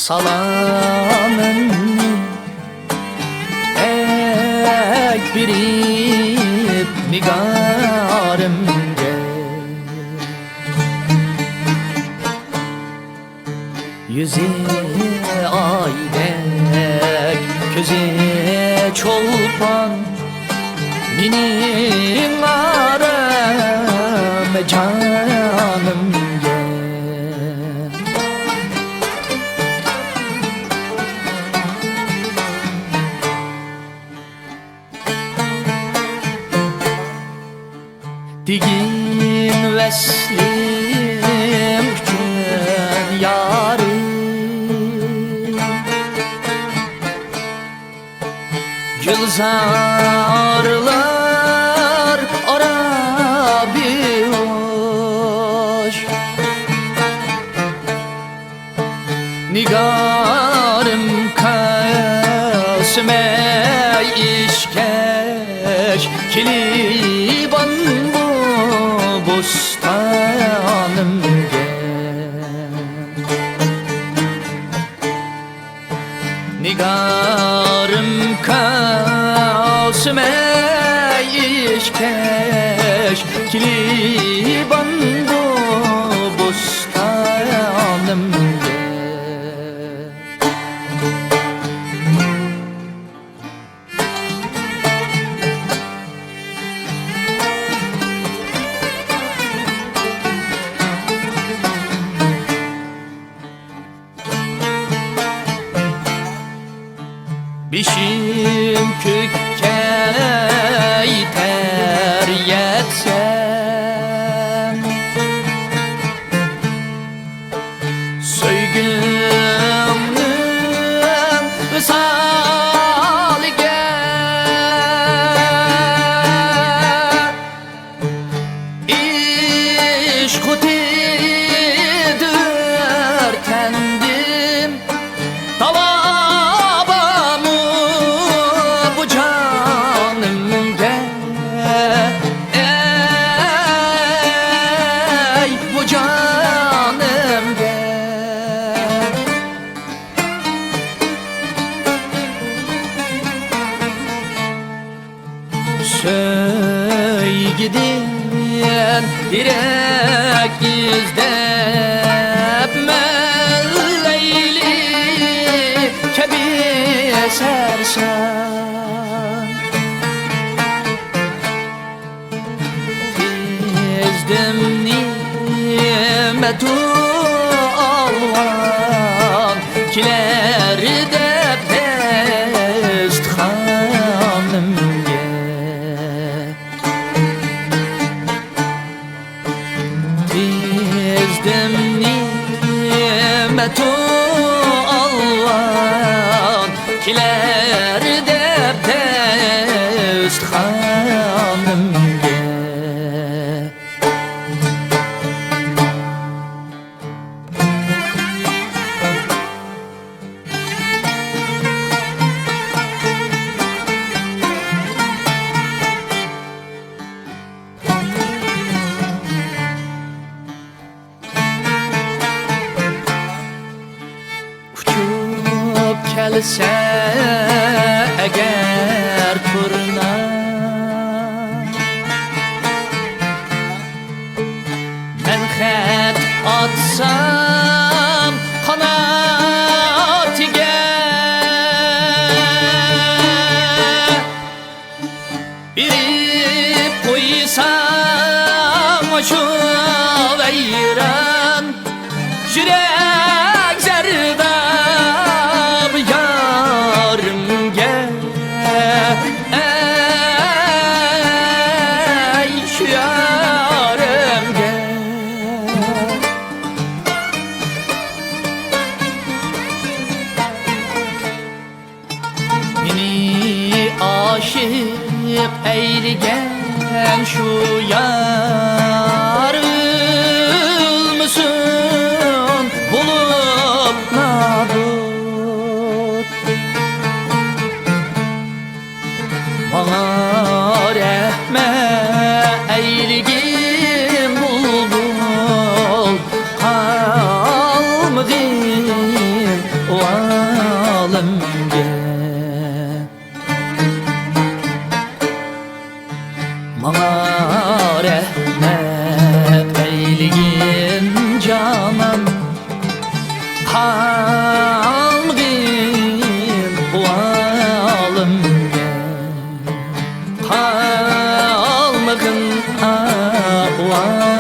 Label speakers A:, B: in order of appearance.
A: salamımni ekbirip nigarımge yüze aydek köze çolpan mening aram canımge digin veslim üçün yarı gülzarlar arabi hoş nigarım kasme işkeş kiliban bu bostanımge nigarım kasme işkeş kiliban bu bostanımge bişim kökkey ter yetsem söygümnün visalige iş kutidir kendim Söygidiyen direk izlep melleyli kebi sersen tezdim nimetu alvan kileri de best hanım tezdim nimetu alvan kileri de best hanımge kelse eğer turna men xat atsam qanotiga birib qo'ysam shu vayron yurak zarda aşık eyleyen şu yar ölmüşsün bulup nabut bana rahme eylegin bulbul kalmadın o rahmet eyligin canan Halgin valimge Halgin ahvalimge